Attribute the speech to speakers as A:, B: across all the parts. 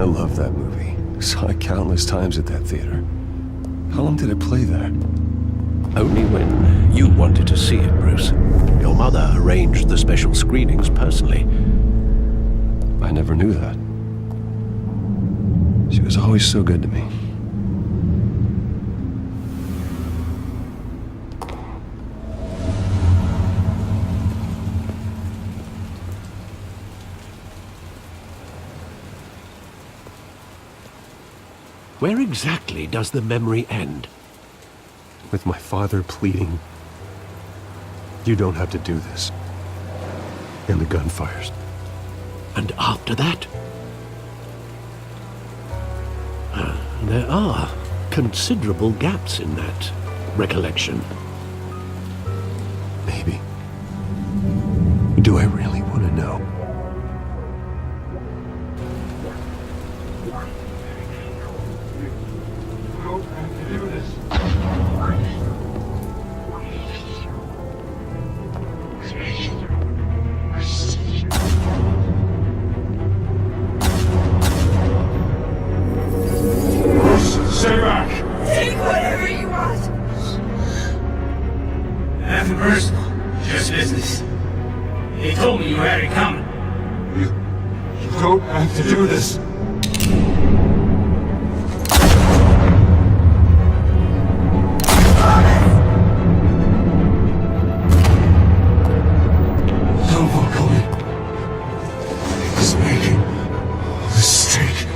A: I love that movie. Saw it countless times at that theater. How long did it play there?
B: Only when you wanted to see it, Bruce. Your mother arranged the special screenings personally.
A: I never knew that. She was always so good to me.
B: Where exactly does the memory end?
A: With my father pleading, "You don't have to do this." And the gun fires.
B: And after that? There are considerable gaps in that recollection.
A: Maybe. Do I really want to know?
C: Stay back!
D: Take whatever you want!
C: Nothing personal, just business. He told me you had it coming. You don't have to do this. Don't walk away. He's making a mistake.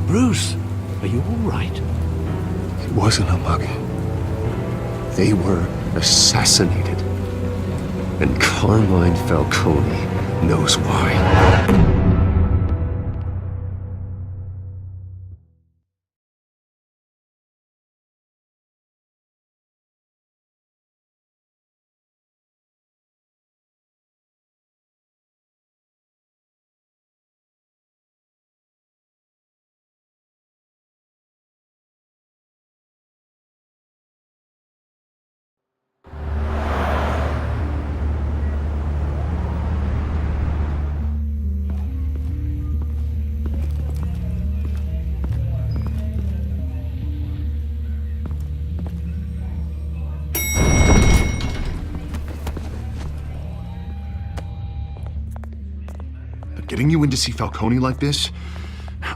B: Bruce, are you all right?
A: It wasn't a mugging. They were assassinated. And Carmine Falcone knows why.
E: Getting you in to see Falcone like this,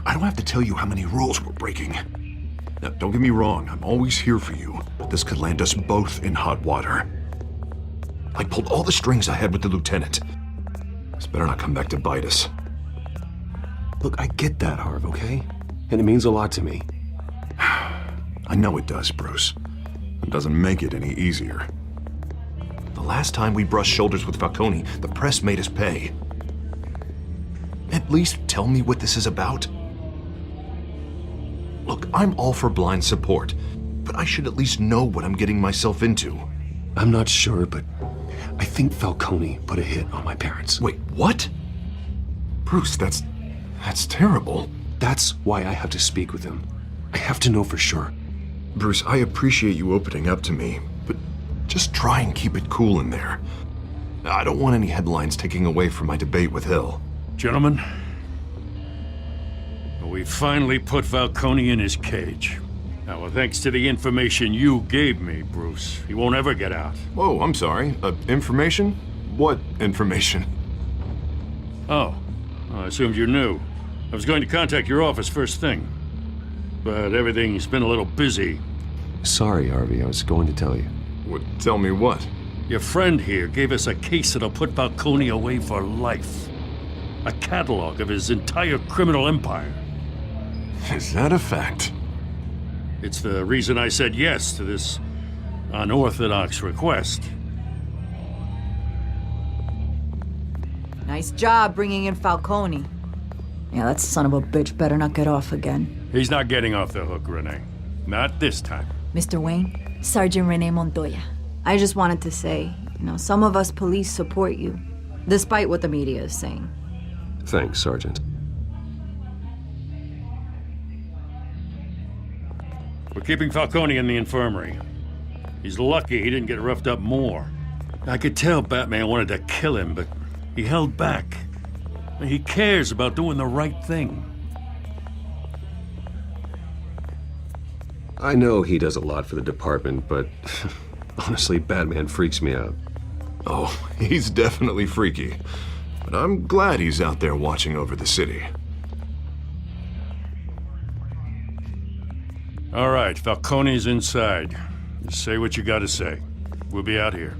E: I don't have to tell you how many rules we're breaking. Now, don't get me wrong, I'm always here for you, but this could land us both in hot water. I pulled all the strings I had with the lieutenant. This better not come back to bite us.
A: Look, I get that, Harv, okay? And it means a lot to me.
E: I know it does, Bruce. It doesn't make it any easier. The last time we brushed shoulders with Falcone, the press made us pay. At least tell me what this is about. Look, I'm all for blind support, but I should at least know what I'm getting myself into.
A: I'm not sure, but I think Falcone put a hit on my parents.
E: Wait, what? Bruce, that's terrible.
A: That's why I have to speak with him. I have to know for sure.
E: Bruce, I appreciate you opening up to me, but just try and keep it cool in there. I don't want any headlines taking away from my debate with Hill.
F: Gentlemen, we finally put Falcone in his cage. Now, thanks to the information you gave me, Bruce, he won't ever get out.
E: Whoa, I'm sorry. Information? What information?
F: Oh, I assumed you knew. I was going to contact your office first thing, but everything's been a little busy.
A: Sorry, Harvey, I was going to tell you.
E: Tell me what?
F: Your friend here gave us a case that'll put Falcone away for life. A catalog of his entire criminal empire.
E: Is that a fact?
F: It's the reason I said yes to this unorthodox request.
D: Nice job bringing in Falcone. Yeah, that son of a bitch better not get off again.
F: He's not getting off the hook, Renee. Not this time.
D: Mr. Wayne, Sergeant Rene Montoya. I just wanted to say, some of us police support you, despite what the media is saying.
A: Thanks, Sergeant.
F: We're keeping Falcone in the infirmary. He's lucky he didn't get roughed up more. I could tell Batman wanted to kill him, but he held back. He cares about doing the right thing.
A: I know he does a lot for the department, but honestly, Batman freaks me out.
E: Oh, he's definitely freaky. But I'm glad he's out there watching over the city.
F: All right, Falcone's inside. Just say what you gotta say. We'll be out here.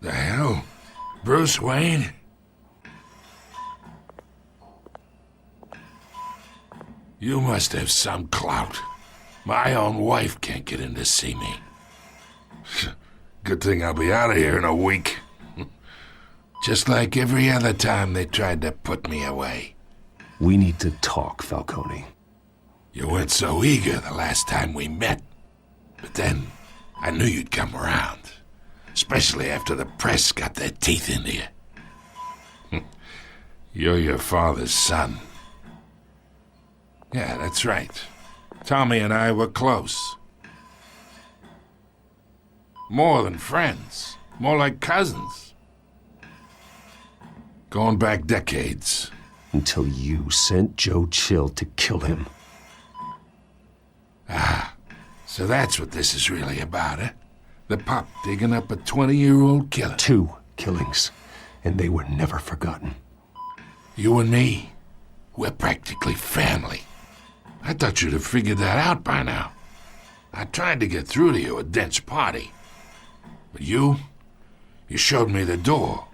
C: The hell? Bruce Wayne? You must have some clout. My own wife can't get in to see me. Good thing I'll be out of here in a week. Just like every other time they tried to put me away.
A: We need to talk, Falcone.
C: You weren't so eager the last time we met. But then, I knew you'd come around. Especially after the press got their teeth into you. You're your father's son. Yeah, that's right. Tommy and I were close. More than friends. More like cousins. Going back decades.
A: Until you sent Joe Chill to kill him.
C: So that's what this is really about, eh? The pup digging up a 20-year-old killer.
A: 2 killings, and they were never forgotten.
C: You and me, we're practically family. I thought you'd have figured that out by now. I tried to get through to you at Dent's party. But you showed me the door.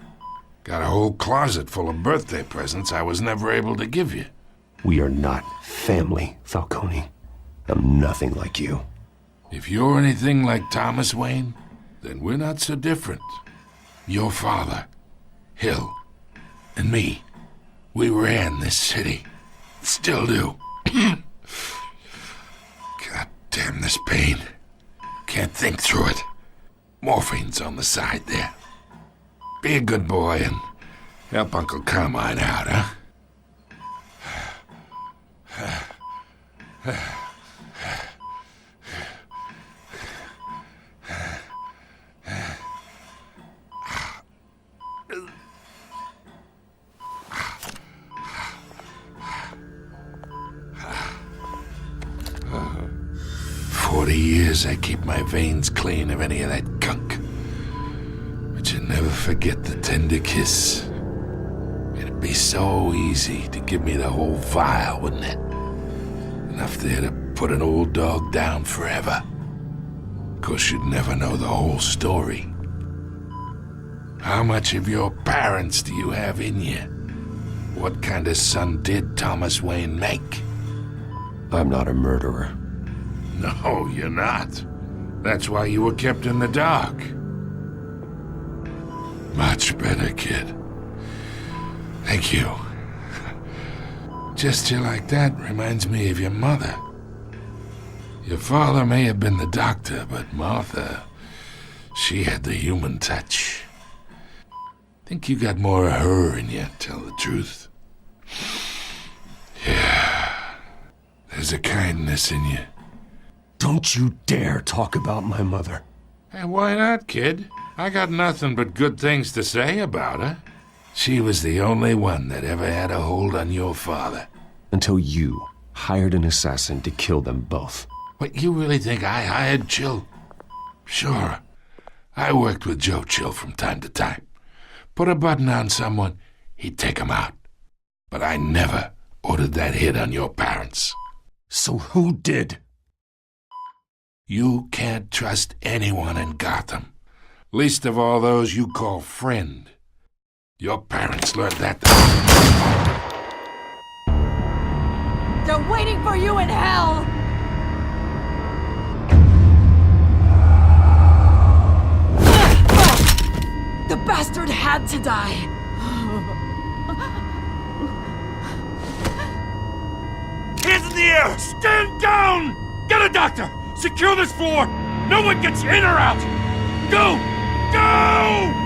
C: Got a whole closet full of birthday presents I was never able to give you.
A: We are not family, Falcone. I'm nothing like you.
C: If you're anything like Thomas Wayne, then we're not so different. Your father, Hill, and me, we ran this city. Still do. God damn this pain. Can't think through it. Morphine's on the side there. Be a good boy and help Uncle Carmine out, huh? 40 years I keep my veins clean of any of that gunk. But you never forget the tender kiss. It'd be so easy to give me the whole vial, wouldn't it? Enough there to put an old dog down forever. Of course, you'd never know the whole story. How much of your parents do you have in you? What kind of son did Thomas Wayne make?
A: I'm not a murderer.
C: No, you're not. That's why you were kept in the dark. Much better, kid. Thank you. Gesture like that reminds me of your mother. Your father may have been the doctor, but Martha, she had the human touch. Think you got more of her in you, tell the truth. Yeah, there's a kindness in you.
A: Don't you dare talk about my mother.
C: Hey, why not, kid? I got nothing but good things to say about her. She was the only one that ever had a hold on your father.
A: Until you hired an assassin to kill them both.
C: What, you really think I hired Chill? Sure. I worked with Joe Chill from time to time. Put a button on someone, he'd take him out. But I never ordered that hit on your parents.
A: So who did?
C: You can't trust anyone in Gotham. Least of all those you call friend. Your parents learned that.
D: They're waiting for you in hell! The bastard had to die.
F: Hands in the air! Stand down! Get a doctor! Secure this floor! No one gets in or out! Go! Go!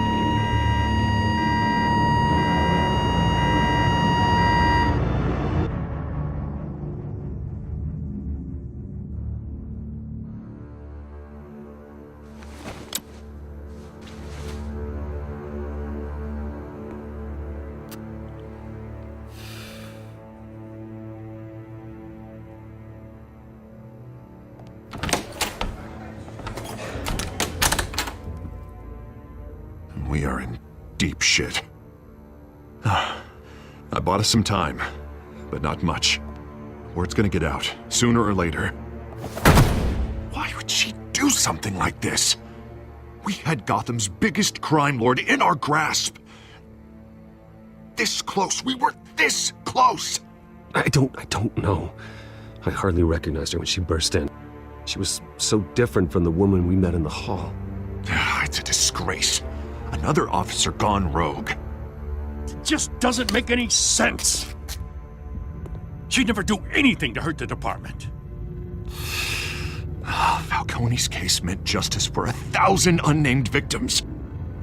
E: We are in deep shit. I bought us some time, but not much. Word's gonna get out, sooner or later. Why would she do something like this? We had Gotham's biggest crime lord in our grasp. This close. We were this close.
A: I don't know. I hardly recognized her when she burst in. She was so different from the woman we met in the hall.
E: It's a disgrace. Another officer gone rogue.
F: It just doesn't make any sense. She'd never do anything to hurt the department.
E: Falcone's case meant justice for 1,000 unnamed victims.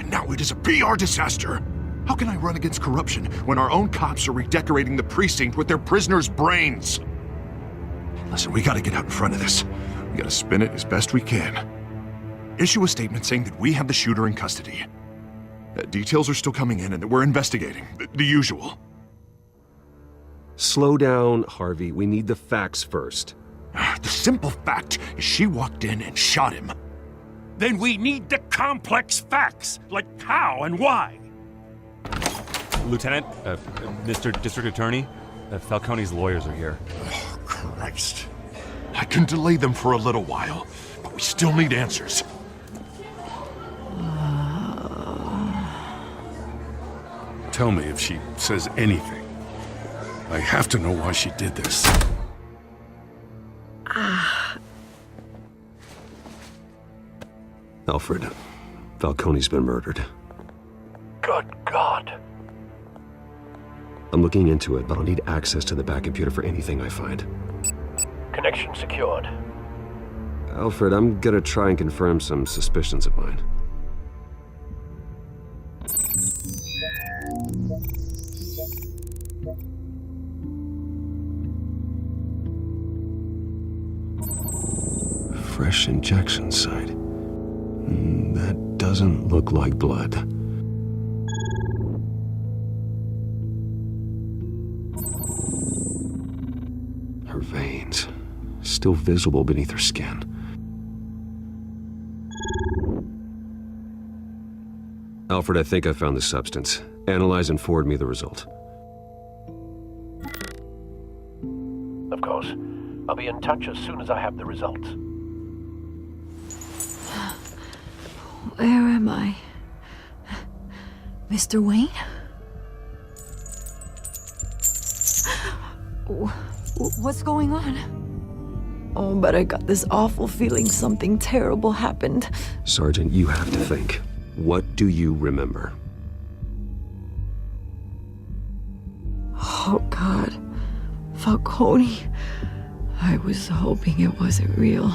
E: And now it is a PR disaster. How can I run against corruption when our own cops are redecorating the precinct with their prisoners' brains? Listen, we gotta get out in front of this. We gotta spin it as best we can. Issue a statement saying that we have the shooter in custody. Details are still coming in and that we're investigating. The usual.
A: Slow down, Harvey. We need the facts first.
E: The simple fact is she walked in and shot him.
F: Then we need the complex facts, like how and why.
G: Lieutenant, Mr. District Attorney, Falcone's lawyers are here.
E: Oh, Christ. I can delay them for a little while, but we still need answers.
F: Tell me if she says anything. I have to know why she did this.
A: Alfred, Falcone's been murdered.
B: Good God.
A: I'm looking into it, but I'll need access to the back computer for anything I find.
B: Connection secured.
A: Alfred, I'm gonna try and confirm some suspicions of mine. Fresh injection site. That doesn't look like blood. Her veins, still visible beneath her skin. Alfred, I think I found the substance. Analyze and forward me the result.
B: Of course. I'll be in touch as soon as I have the results.
D: Where am I? Mr. Wayne? What's going on? Oh, but I got this awful feeling something terrible happened.
A: Sergeant, you have to think. What do you remember?
D: Oh, God. Falcone. I was hoping it wasn't real.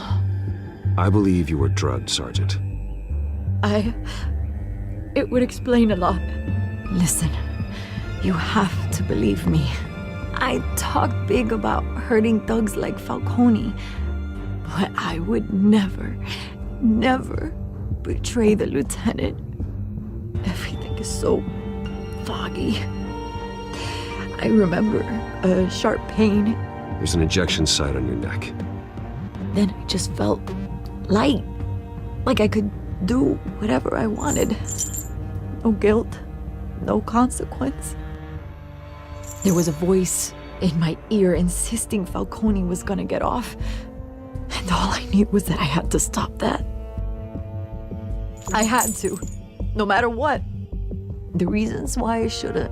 A: I believe you were drugged, Sergeant.
D: It would explain a lot. Listen, you have to believe me. I talk big about hurting thugs like Falcone, but I would never betray the lieutenant. Everything is so foggy. I remember a sharp pain.
A: There's an injection site on your neck.
D: Then I just felt light, like I could do whatever I wanted. No guilt, no consequence. There was a voice in my ear insisting Falcone was gonna get off. And all I knew was that I had to stop that. I had to, no matter what. The reasons why I shouldn't,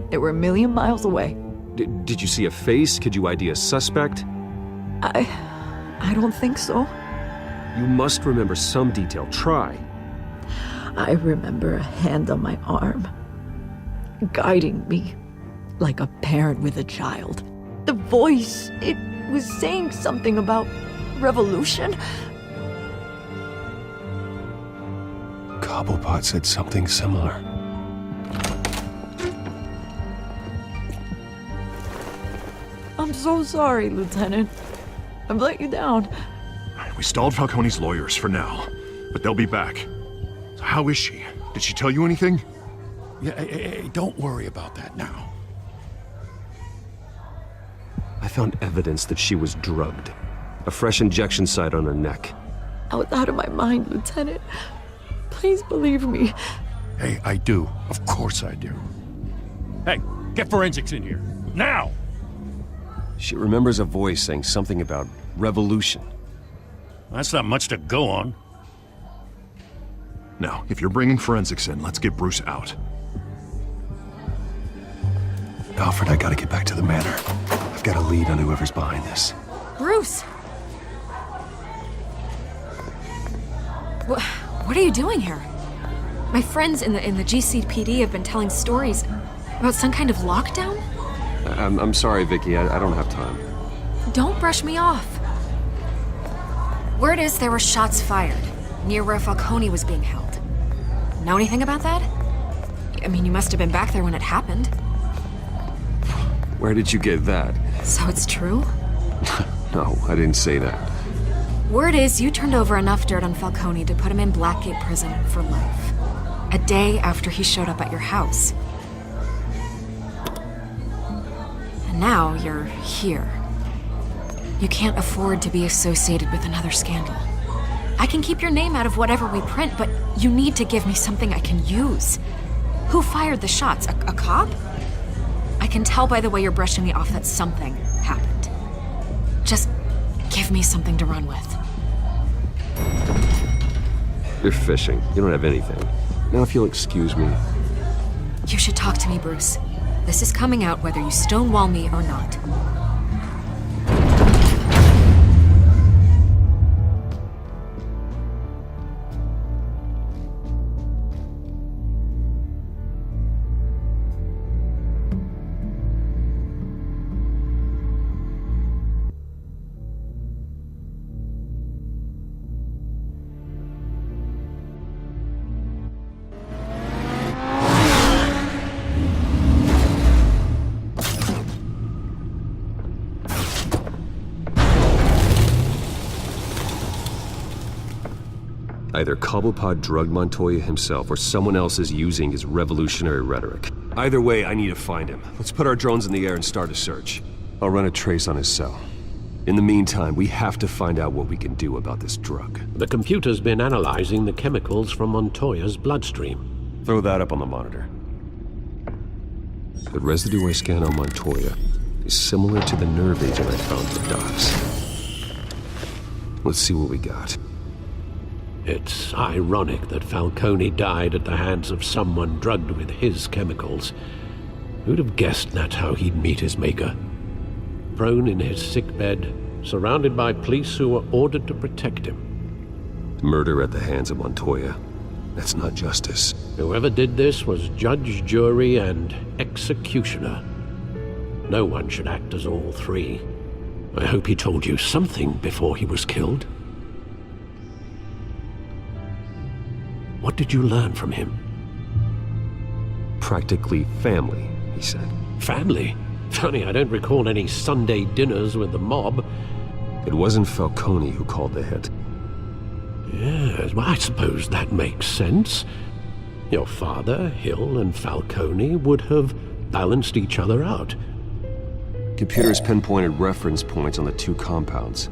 D: they were a million miles away.
H: Did you see a face? Could you ID a suspect?
D: I don't think so.
H: You must remember some detail. Try.
D: I remember a hand on my arm, guiding me like a parent with a child. The voice, it was saying something about revolution.
A: Cobblepot said something similar.
D: I'm so sorry, Lieutenant. I've let you down.
E: We stalled Falcone's lawyers for now, but they'll be back. So how is she? Did she tell you anything?
F: Yeah, hey, don't worry about that now.
H: I found evidence that she was drugged. A fresh injection site on her neck.
D: I was out of my mind, Lieutenant. Please believe me.
F: Hey, I do. Of course I do. Hey, get forensics in here. Now!
H: She remembers a voice saying something about revolution.
F: That's not much to go on.
E: Now, if you're bringing forensics in, let's get Bruce out.
A: Alfred, I gotta get back to the manor. I've got a lead on whoever's behind this.
I: Bruce! What are you doing here? My friends in the GCPD have been telling stories about some kind of lockdown?
H: I'm sorry, Vicky. I don't have time.
I: Don't brush me off. Word is there were shots fired near where Falcone was being held. Know anything about that? I mean, you must have been back there when it happened.
H: Where did you get that?
I: So it's true?
H: No, I didn't say that.
I: Word is you turned over enough dirt on Falcone to put him in Blackgate Prison for life. A day after he showed up at your house. And now you're here. You can't afford to be associated with another scandal. I can keep your name out of whatever we print, but you need to give me something I can use. Who fired the shots? A cop? I can tell by the way you're brushing me off that something happened. Just give me something to run with.
H: You're fishing. You don't have anything. Now, if you'll excuse me.
I: You should talk to me, Bruce. This is coming out whether you stonewall me or not.
H: Either Cobblepot drugged Montoya himself, or someone else is using his revolutionary rhetoric. Either way, I need to find him. Let's put our drones in the air and start a search. I'll run a trace on his cell. In the meantime, we have to find out what we can do about this drug.
B: The computer's been analyzing the chemicals from Montoya's bloodstream.
H: Throw that up on the monitor. The residue I scan on Montoya is similar to the nerve agent I found for Docs. Let's see what we got.
B: It's ironic that Falcone died at the hands of someone drugged with his chemicals. Who'd have guessed that's how he'd meet his maker? Prone in his sickbed, surrounded by police who were ordered to protect him.
H: Murder at the hands of Montoya. That's not justice.
B: Whoever did this was judge, jury, and executioner. No one should act as all three. I hope he told you something before he was killed. What did you learn from him?
H: Practically family, he said.
B: Family? Funny, I don't recall any Sunday dinners with the mob.
H: It wasn't Falcone who called the hit.
B: Yes, well, I suppose that makes sense. Your father, Hill, and Falcone would have balanced each other out.
H: Computers pinpointed reference points on the two compounds.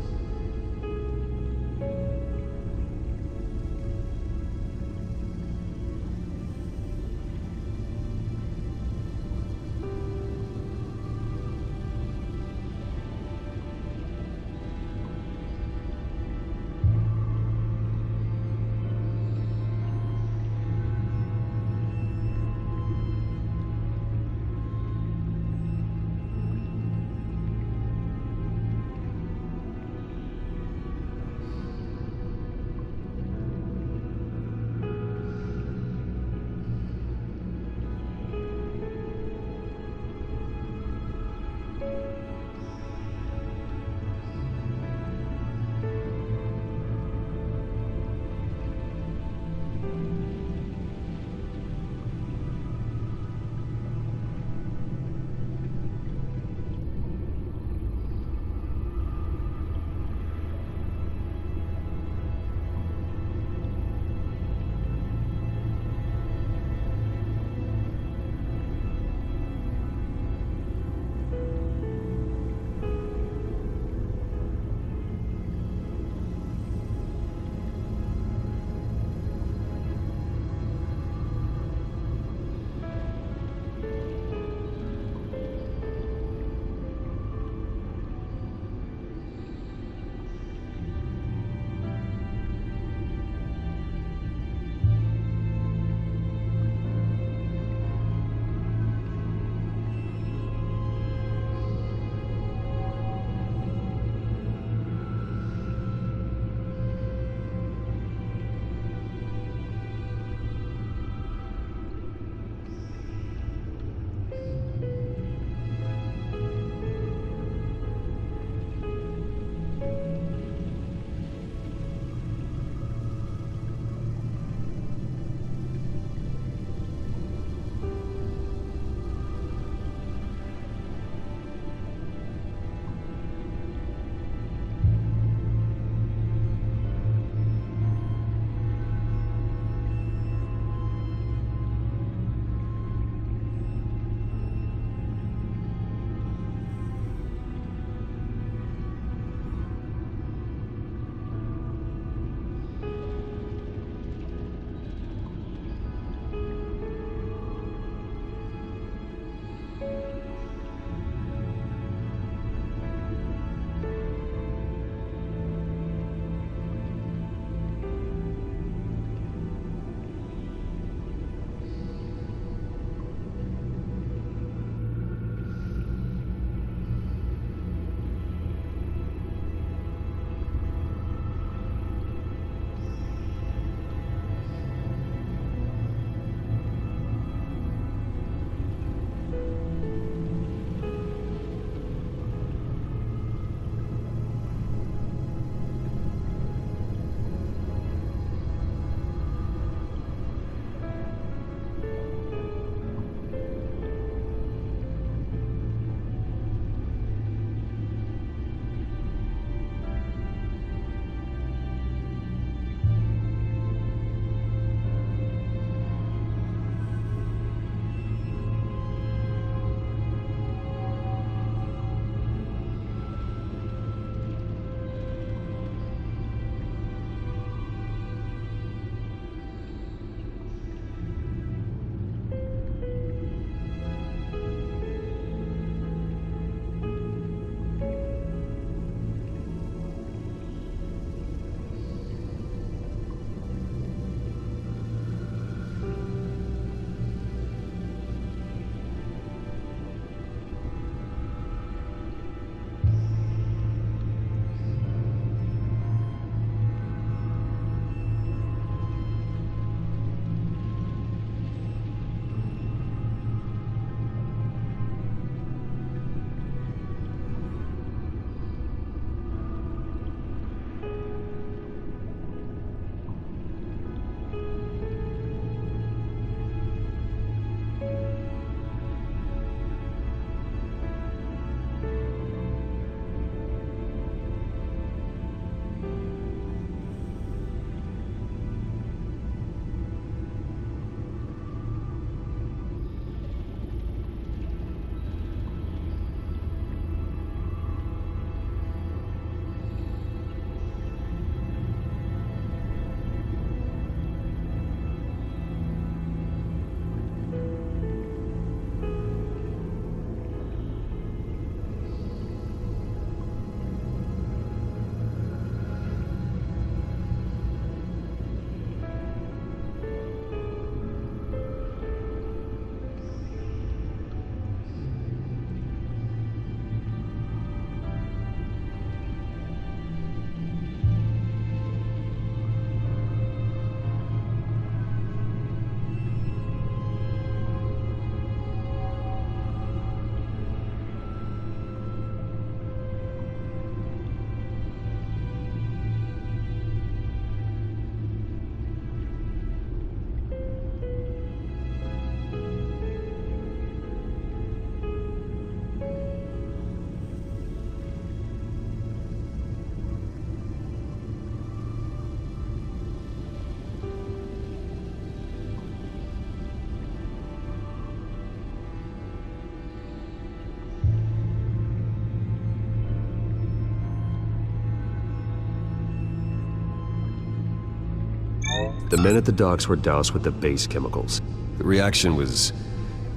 H: The men at the docks were doused with the base chemicals. The reaction was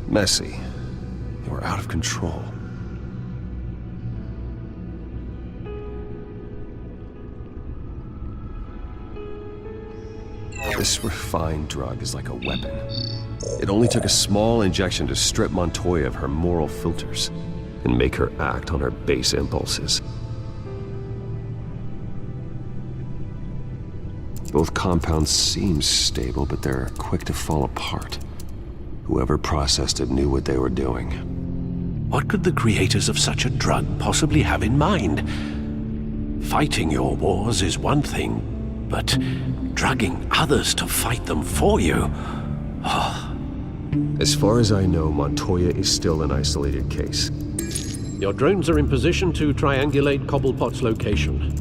H: messy. They were out of control. This refined drug is like a weapon. It only took a small injection to strip Montoya of her moral filters and make her act on her base impulses. Both compounds seem stable, but they're quick to fall apart. Whoever processed it knew what they were doing.
B: What could the creators of such a drug possibly have in mind? Fighting your wars is one thing, but drugging others to fight them for you?
H: As far as I know, Montoya is still an isolated case.
B: Your drones are in position to triangulate Cobblepot's location.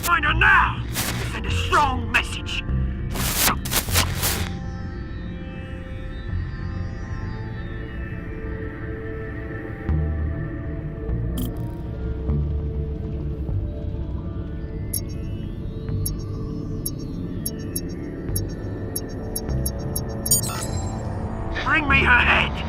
J: Find her now! Send a strong message. Bring me her head!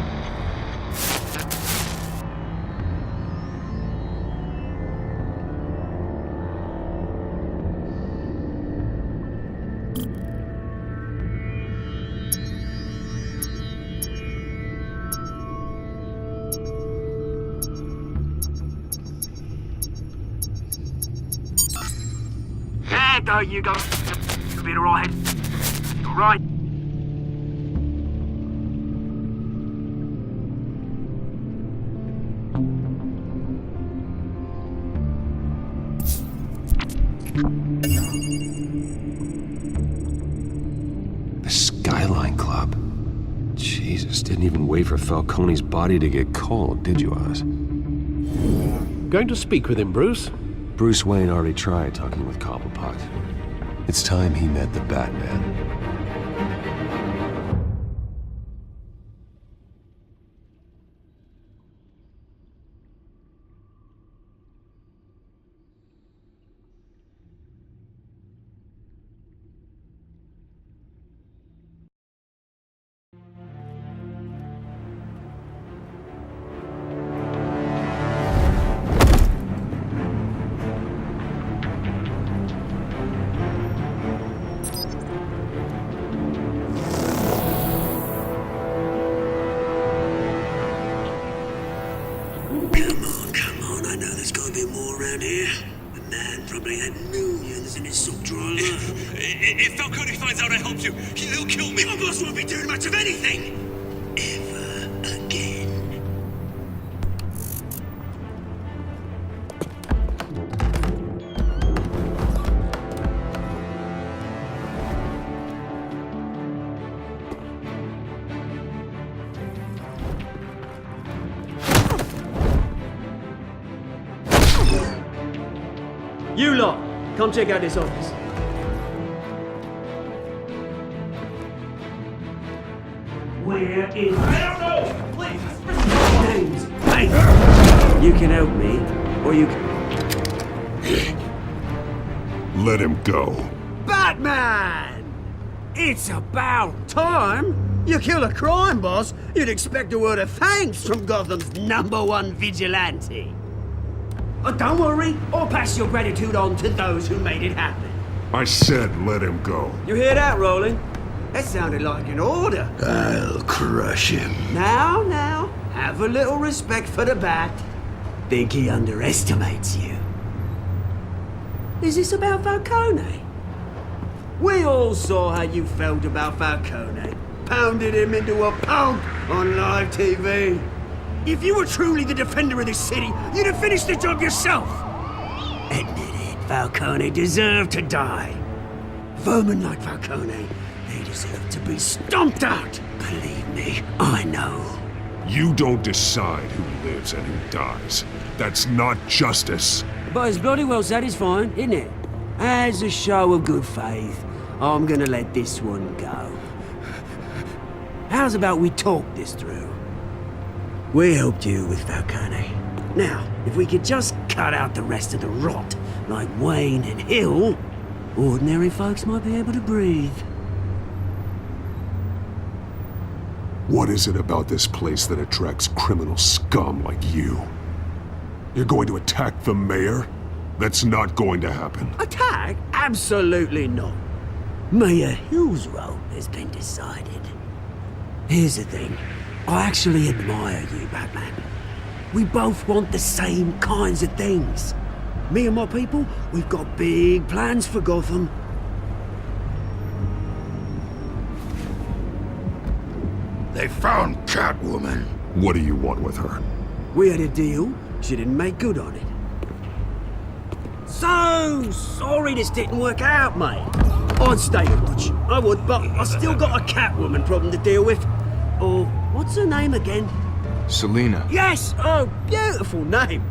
J: There you go. You'll be alright. Alright.
H: The Skyline Club. Jesus, didn't even wait for Falcone's body to get cold, did you, Oz?
B: Going to speak with him, Bruce?
H: Bruce Wayne already tried talking with Cobblepot. It's time he met the Batman.
K: If Falcone finds out I helped you, he'll kill me. My boss won't be doing much of anything. Ever again.
L: You lot, come check out this office. Where is... I don't know! Please! James! Hey! You can help me, or you can...
E: Let him go.
L: Batman! It's about time! You kill a crime boss, you'd expect a word of thanks from Gotham's #1 vigilante. Don't worry, I'll pass your gratitude on to those who made it happen.
E: I said let him go.
L: You hear that, Roland? That sounded like an order.
C: I'll crush him.
L: Now, have a little respect for the Bat. Think he underestimates you. Is this about Falcone? We all saw how you felt about Falcone. Pounded him into a pulp on live TV. If you were truly the defender of this city, you'd have finished the job yourself. Admit it, Falcone deserved to die. Vermin like Falcone, they deserve to be stomped out. Believe me, I know.
A: You don't decide who lives and who dies. That's not justice.
L: But it's bloody well satisfying, isn't it? As a show of good faith, I'm gonna let this one go. How's about we talk this through? We helped you with Falcone. Now, if we could just cut out the rest of the rot, like Wayne and Hill, ordinary folks might be able to breathe.
A: What is it about this place that attracts criminal scum like you? You're going to attack the mayor? That's not going to happen.
L: Attack? Absolutely not. Mayor Hill's role has been decided. Here's the thing. I actually admire you, Batman. We both want the same kinds of things. Me and my people, we've got big plans for Gotham.
C: They found Catwoman.
A: What do you want with her?
L: We had a deal. She didn't make good on it. So sorry this didn't work out, mate. I'd stay a watch. I would, but I still got a Catwoman problem to deal with. Oh, what's her name again?
E: Selina.
L: Yes! Oh, beautiful name.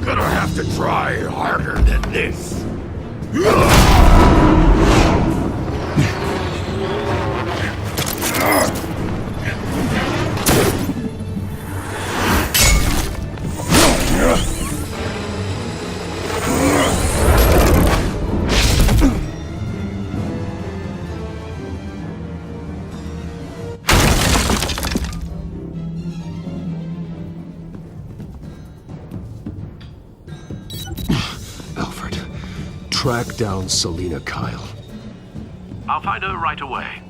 C: Gonna have to try harder than this.
A: Alfred, track down Selina Kyle.
B: I'll find her right away.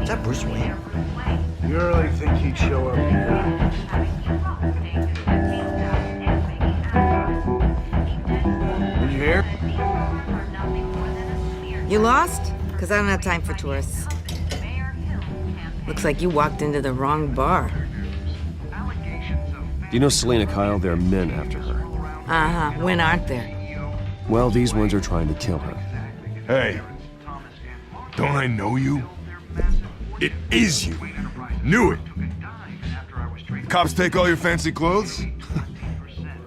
L: Is that Bruce Wayne? You really think he'd show up here? Did you hear?
M: You lost? Because I don't have time for tourists. Looks like you walked into the wrong bar.
H: Do you know Selina Kyle? There are men after her.
M: Uh-huh. When aren't there?
H: Well, these ones are trying to kill her.
A: Hey, don't I know you? It is you.
C: Knew it! The cops take all your fancy clothes?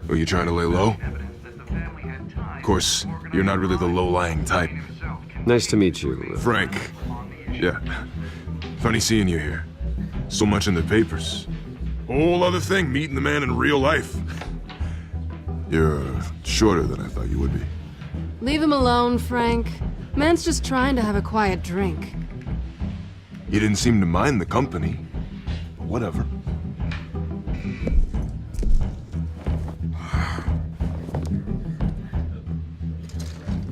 C: Are you trying to lay low? Of course, you're not really the low-lying type.
H: Nice to meet you.
C: Frank. Yeah. Funny seeing you here. So much in the papers. Whole other thing, meeting the man in real life. You're shorter than I thought you would be.
N: Leave him alone, Frank. Man's just trying to have a quiet drink.
C: You didn't seem to mind the company. But whatever.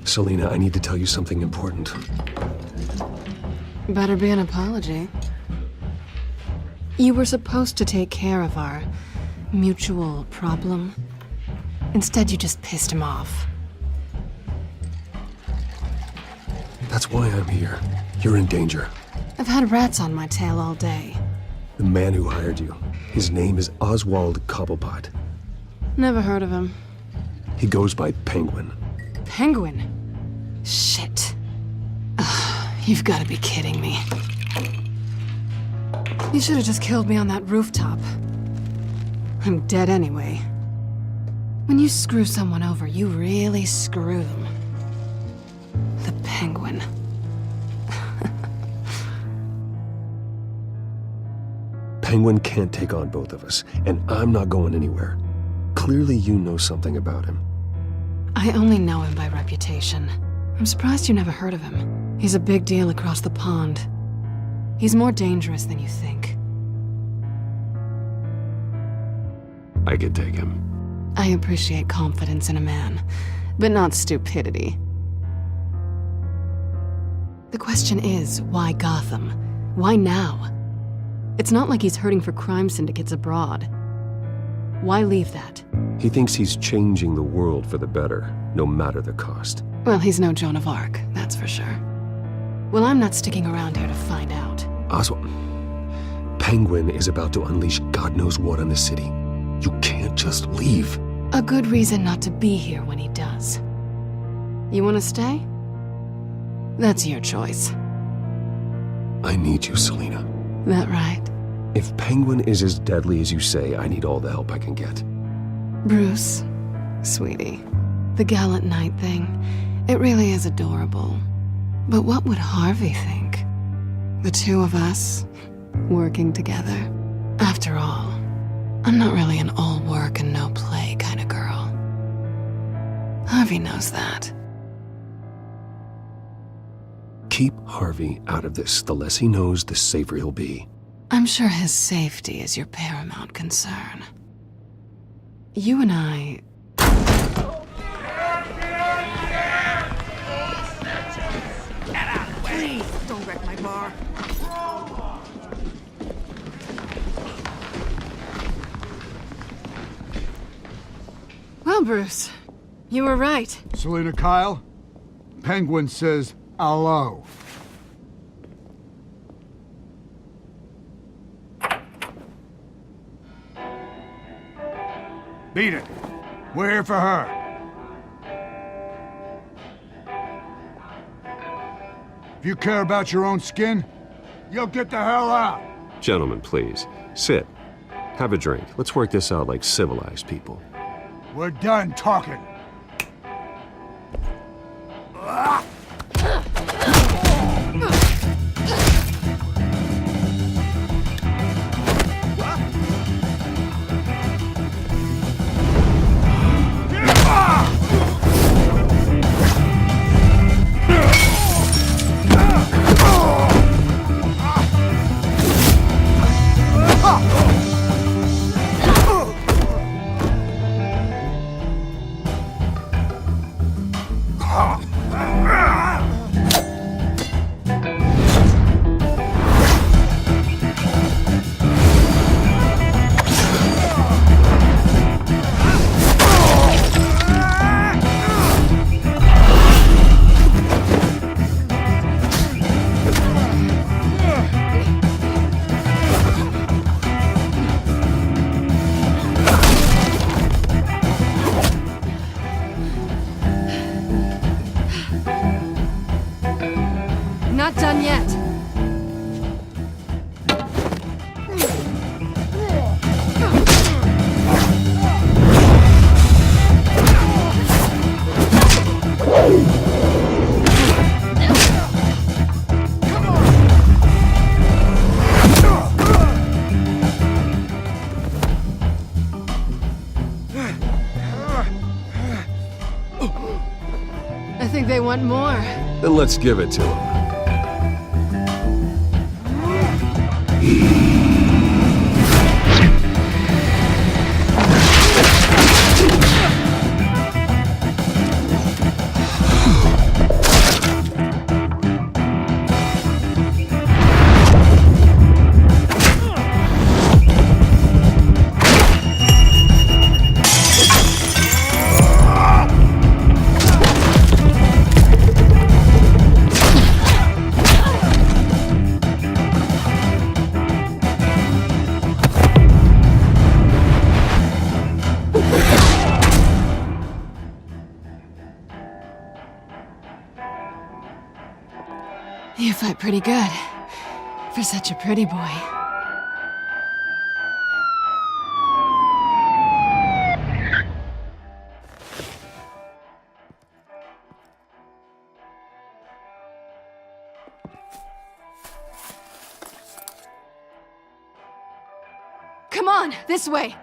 H: Selina, I need to tell you something important.
N: Better be an apology. You were supposed to take care of our mutual problem. Instead, you just pissed him off.
H: That's why I'm here. You're in danger.
N: I've had rats on my tail all day.
H: The man who hired you, his name is Oswald Cobblepot.
N: Never heard of him.
H: He goes by Penguin.
N: Penguin? Shit. Ugh, you've got to be kidding me. You should have just killed me on that rooftop. I'm dead anyway. When you screw someone over, you really screw them. The Penguin.
H: Penguin can't take on both of us, and I'm not going anywhere. Clearly you know something about him.
N: I only know him by reputation. I'm surprised you never heard of him. He's a big deal across the pond. He's more dangerous than you think.
H: I could take him.
N: I appreciate confidence in a man, but not stupidity. The question is, why Gotham? Why now? It's not like he's hurting for crime syndicates abroad. Why leave that?
H: He thinks he's changing the world for the better, no matter the cost.
N: Well, he's no Joan of Arc, that's for sure. Well, I'm not sticking around here to find out.
H: Oswald, Penguin is about to unleash God knows what on the city. You can't just leave.
N: A good reason not to be here when he does. You want to stay? That's your choice.
H: I need you, Selina.
N: That right?
H: If Penguin is as deadly as you say, I need all the help I can get.
N: Bruce, sweetie, the gallant knight thing, it really is adorable. But what would Harvey think? The two of us, working together. After all, I'm not really an all work and no play kind of girl. Harvey knows that.
H: Keep Harvey out of this. The less he knows, the safer he'll be.
N: I'm sure his safety is your paramount concern. You and I...
M: Please, don't wreck my bar.
N: Well, Bruce, you were right.
O: Selina Kyle, Penguin says hello. Beat it. We're here for her. If you care about your own skin, you'll get the hell out.
H: Gentlemen, please. Sit. Have a drink. Let's work this out like civilized people.
O: We're done talking.
N: Not done yet. I think they want more.
H: Then let's give it to them.
N: You fight pretty good. For such a pretty boy. Come on, this way!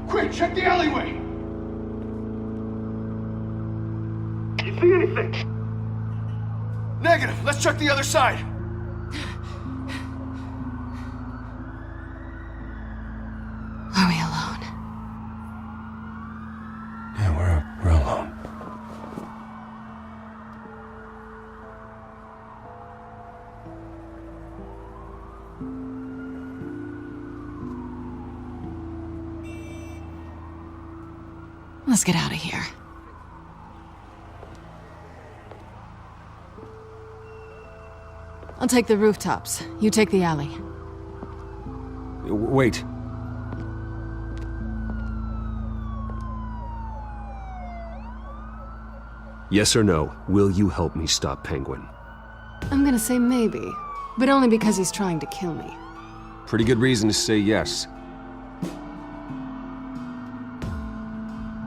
O: Quick, check the alleyway!
J: You see anything?
O: Negative. Let's check the other side.
N: Are we alone?
H: Yeah, we're alone.
N: Let's get out of here. I'll take the rooftops. You take the alley.
H: Wait. Yes or no, will you help me stop Penguin?
N: I'm gonna say maybe, but only because he's trying to kill me.
H: Pretty good reason to say yes.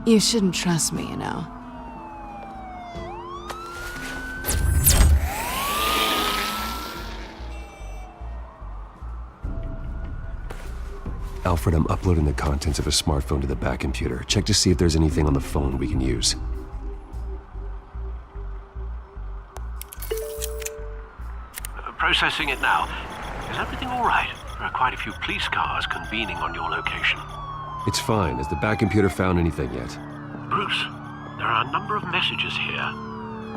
N: You shouldn't trust me, you know.
H: Alfred, I'm uploading the contents of a smartphone to the back computer. Check to see if there's anything on the phone we can use.
B: Processing it now. Is everything all right? There are quite a few police cars convening on your location.
H: It's fine. Has the back computer found anything yet?
B: Bruce, there are a number of messages here.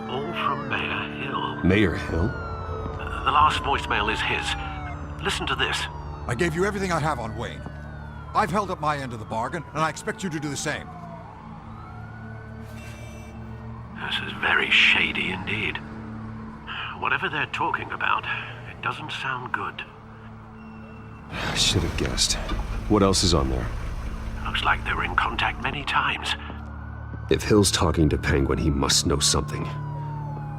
B: All from Mayor Hill.
H: Mayor Hill?
B: The last voicemail is his. Listen to this.
P: I gave you everything I have on Wayne. I've held up my end of the bargain, and I expect you to do the same.
B: This is very shady indeed. Whatever they're talking about, it doesn't sound good.
H: I should have guessed. What else is on there?
B: Looks like they were in contact many times.
H: If Hill's talking to Penguin, he must know something.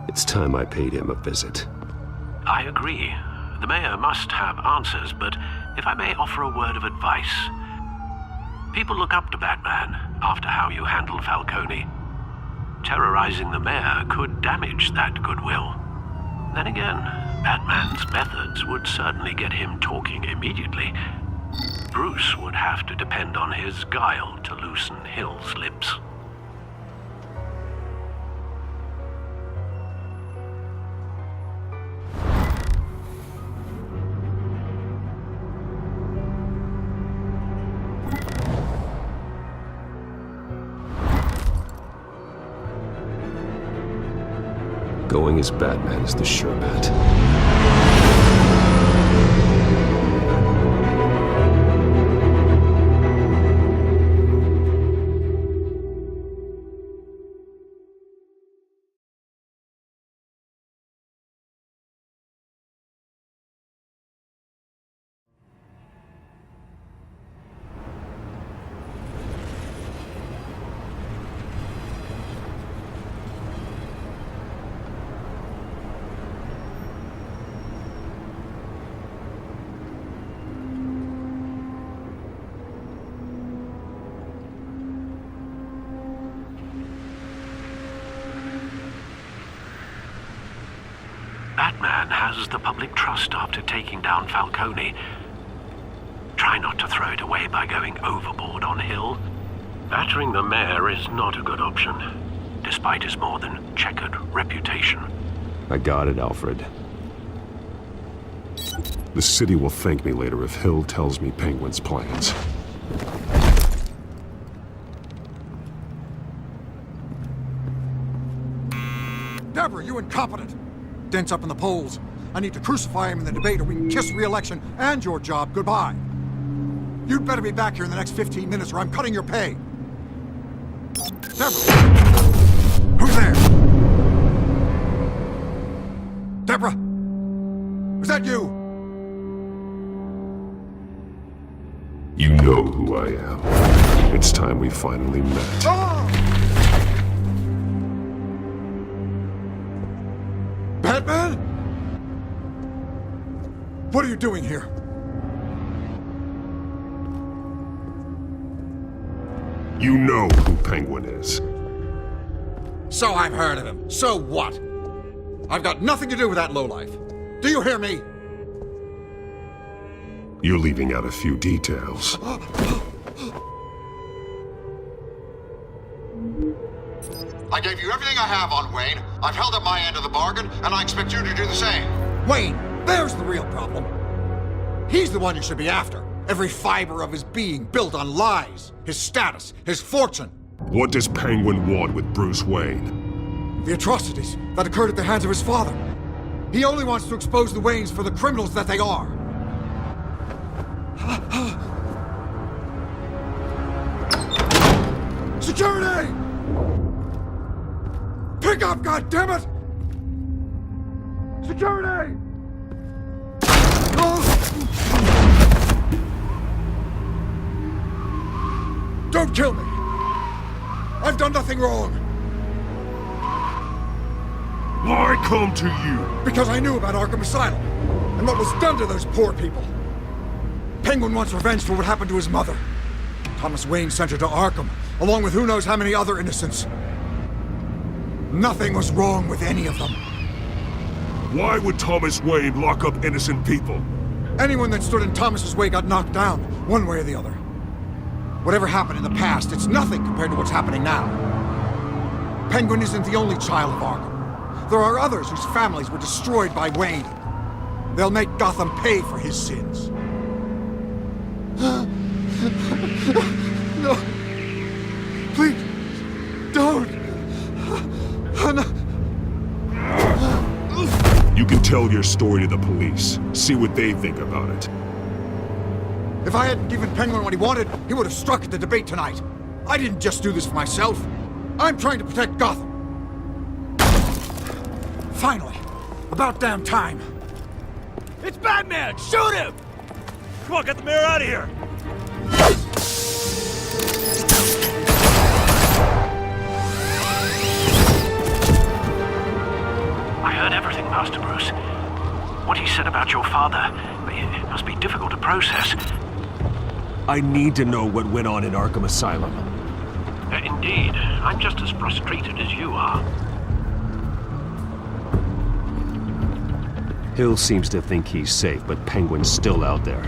H: It's time I paid him a visit.
B: I agree. The mayor must have answers, but if I may offer a word of advice. People look up to Batman after how you handled Falcone. Terrorizing the mayor could damage that goodwill. Then again, Batman's methods would certainly get him talking immediately. Bruce would have to depend on his guile to loosen Hill's lips.
H: Going as Batman is the sure bet.
B: Batman has the public trust after taking down Falcone. Try not to throw it away by going overboard on Hill. Battering the mayor is not a good option, despite his more than checkered reputation.
H: I got it, Alfred.
A: The city will thank me later if Hill tells me Penguin's plans.
P: Deborah, you incompetent! Dent's up in the polls. I need to crucify him in the debate or we can kiss re-election and your job goodbye. You'd better be back here in the next 15 minutes or I'm cutting your pay. Deborah! Who's there? Deborah! Is that you?
A: You know who I am. It's time we finally met.
P: Batman? What are you doing here?
A: You know who Penguin is.
P: So I've heard of him. So what? I've got nothing to do with that lowlife. Do you hear me?
A: You're leaving out a few details.
P: I gave you everything I have on Wayne. I've held up my end of the bargain, and I expect you to do the same. Wayne, there's the real problem. He's the one you should be after. Every fiber of his being built on lies. His status, his fortune.
A: What does Penguin want with Bruce Wayne?
P: The atrocities that occurred at the hands of his father. He only wants to expose the Waynes for the criminals that they are. Security! Pick up, goddammit! Security! Don't kill me! I've done nothing wrong!
A: Why come to you?
P: Because I knew about Arkham Asylum, and what was done to those poor people. Penguin wants revenge for what happened to his mother. Thomas Wayne sent her to Arkham, along with who knows how many other innocents. Nothing was wrong with any of them.
A: Why would Thomas Wayne lock up innocent people?
P: Anyone that stood in Thomas's way got knocked down, one way or the other. Whatever happened in the past, it's nothing compared to what's happening now. Penguin isn't the only child of Arkham. There are others whose families were destroyed by Wayne. They'll make Gotham pay for his sins. No. Please, don't.
A: You can tell your story to the police. See what they think about it.
P: If I hadn't given Penguin what he wanted, he would have struck at the debate tonight. I didn't just do this for myself. I'm trying to protect Gotham. Finally. About damn time.
J: It's Batman! Shoot him!
G: Come on, get the mayor out of here!
B: I heard everything, Master Bruce. What he said about your father, it must be difficult to process.
H: I need to know what went on in Arkham Asylum.
B: Indeed. I'm just as frustrated as you are.
H: Hill seems to think he's safe, but Penguin's still out there.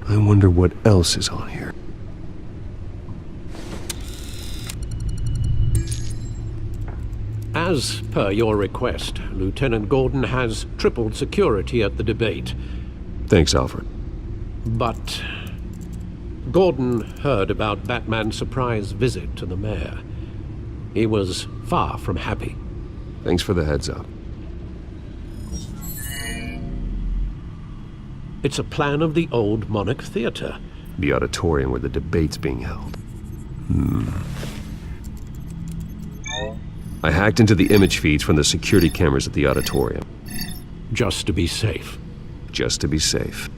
H: I wonder what else is on here.
B: As per your request, Lieutenant Gordon has tripled security at the debate.
H: Thanks, Alfred.
B: But Gordon heard about Batman's surprise visit to the mayor. He was far from happy.
H: Thanks for the heads up.
B: It's a plan of the old Monarch Theatre.
H: The auditorium where the debate's being held. I hacked into the image feeds from the security cameras at the auditorium.
B: Just to be safe.
H: Just to be safe.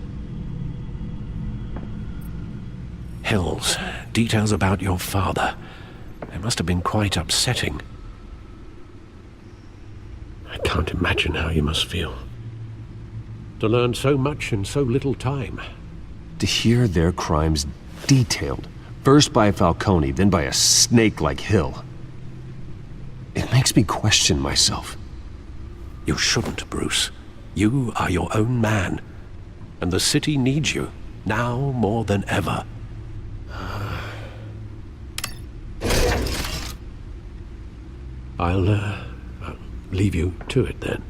B: Hills, details about your father. They must have been quite upsetting. I can't imagine how you must feel. To learn so much in so little time.
H: To hear their crimes detailed, first by Falcone, then by a snake like Hill. It makes me question myself.
B: You shouldn't, Bruce. You are your own man. And the city needs you, now more than ever. I'll leave you to it then.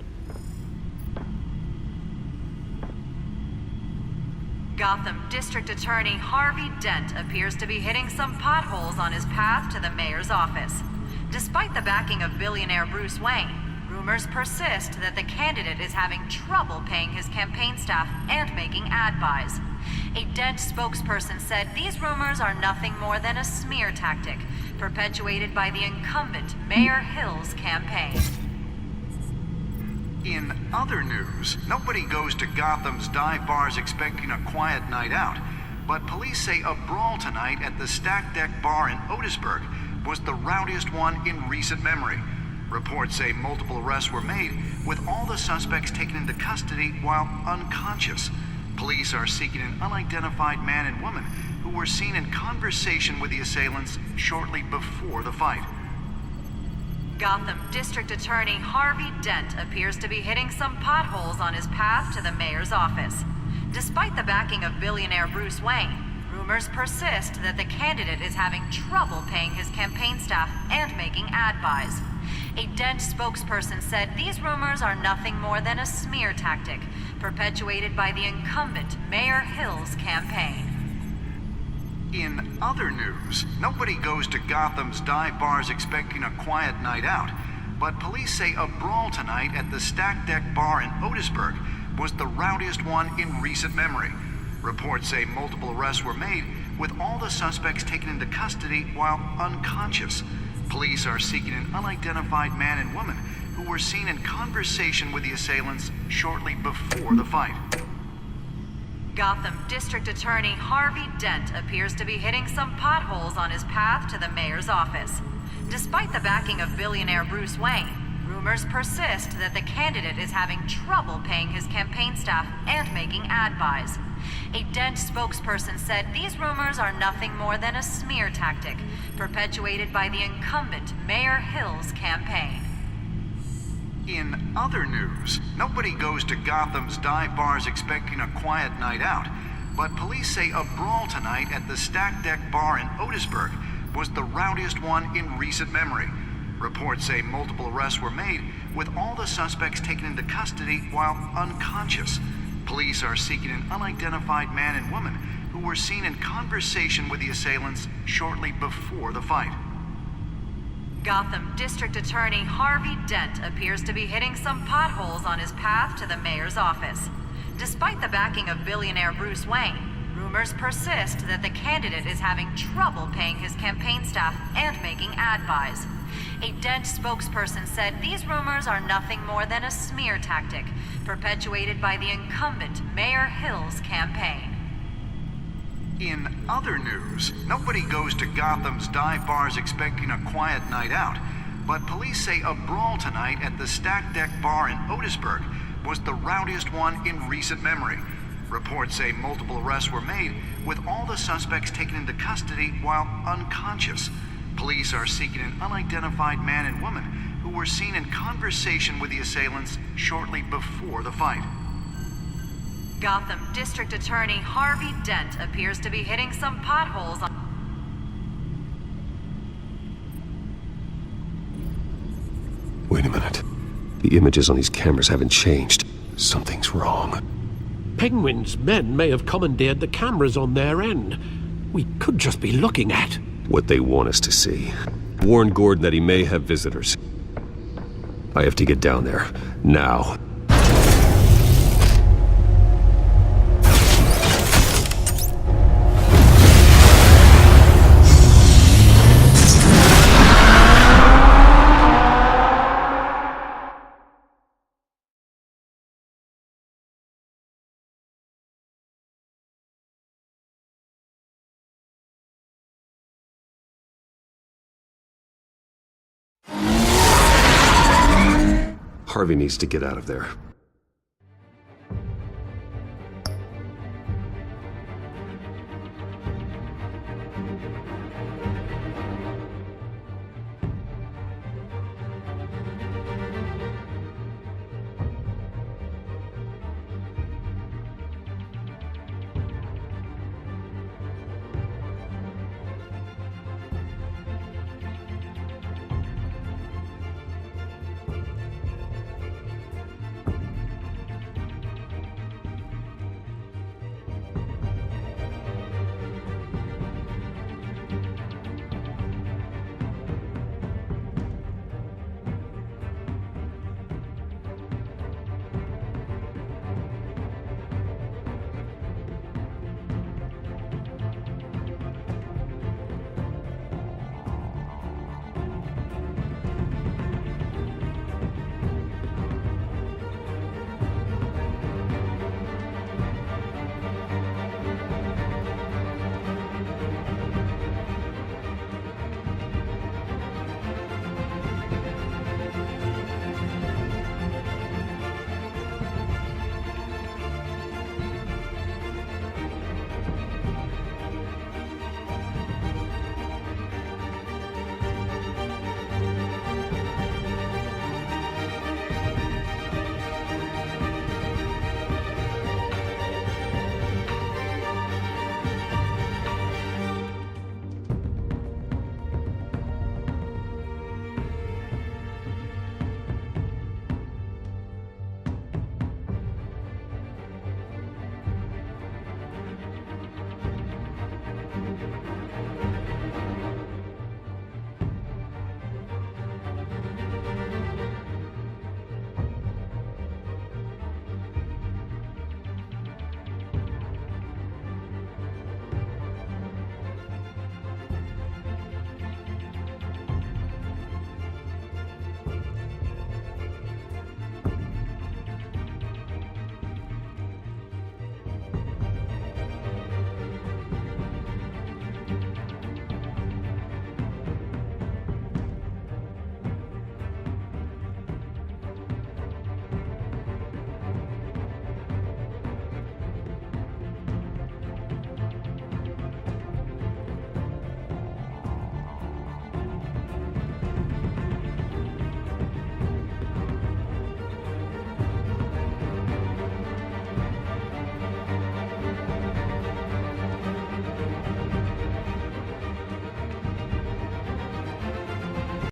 Q: Gotham District Attorney Harvey Dent appears to be hitting some potholes on his path to the mayor's office. Despite the backing of billionaire Bruce Wayne, rumors persist that the candidate is having trouble paying his campaign staff and making ad buys. A Dent spokesperson said these rumors are nothing more than a smear tactic, perpetuated by the incumbent Mayor Hill's campaign.
R: In other news, nobody goes to Gotham's dive bars expecting a quiet night out, but police say a brawl tonight at the Stack Deck Bar in Otisburg was the rowdiest one in recent memory. Reports say multiple arrests were made, with all the suspects taken into custody while unconscious. Police are seeking an unidentified man and woman who were seen in conversation with the assailants shortly before the fight.
Q: Gotham District Attorney Harvey Dent appears to be hitting some potholes on his path to the mayor's office. Despite the backing of billionaire Bruce Wayne, rumors persist that the candidate is having trouble paying his campaign staff and making ad buys. A Dent spokesperson said these rumors are nothing more than a smear tactic, perpetuated by the incumbent Mayor Hill's campaign.
R: In other news, nobody goes to Gotham's dive bars expecting a quiet night out, but police say a brawl tonight at the Stack Deck Bar in Otisburg was the rowdiest one in recent memory. Reports say multiple arrests were made, with all the suspects taken into custody while unconscious. Police are seeking an unidentified man and woman who were seen in conversation with the assailants shortly before the fight.
Q: Gotham District Attorney Harvey Dent appears to be hitting some potholes on his path to the mayor's office. Despite the backing of billionaire Bruce Wayne, rumors persist that the candidate is having trouble paying his campaign staff and making ad buys. A Dent spokesperson said these rumors are nothing more than a smear tactic, perpetuated by the incumbent Mayor Hill's campaign.
R: In other news, nobody goes to Gotham's dive bars expecting a quiet night out, but police say a brawl tonight at the Stack Deck Bar in Otisburg was the rowdiest one in recent memory. Reports say multiple arrests were made, with all the suspects taken into custody while unconscious. Police are seeking an unidentified man and woman who were seen in conversation with the assailants shortly before the fight.
Q: Gotham District Attorney Harvey Dent appears to be hitting some potholes on his path to the mayor's office. Despite the backing of billionaire Bruce Wayne, rumors persist that the candidate is having trouble paying his campaign staff and making ad buys. A Dent spokesperson said these rumors are nothing more than a smear tactic, perpetuated by the incumbent Mayor Hill's campaign.
R: In other news, nobody goes to Gotham's dive bars expecting a quiet night out, but police say a brawl tonight at the Stack Deck Bar in Otisburg was the rowdiest one in recent memory. Reports say multiple arrests were made, with all the suspects taken into custody while unconscious. Police are seeking an unidentified man and woman who were seen in conversation with the assailants shortly before the fight.
Q: Gotham District Attorney Harvey Dent appears to be hitting some potholes on...
H: Wait a minute. The images on these cameras haven't changed. Something's wrong.
B: Penguin's men may have commandeered the cameras on their end. We could just be looking at
H: what they want us to see. Warn Gordon that he may have visitors. I have to get down there. Now. Harvey needs to get out of there.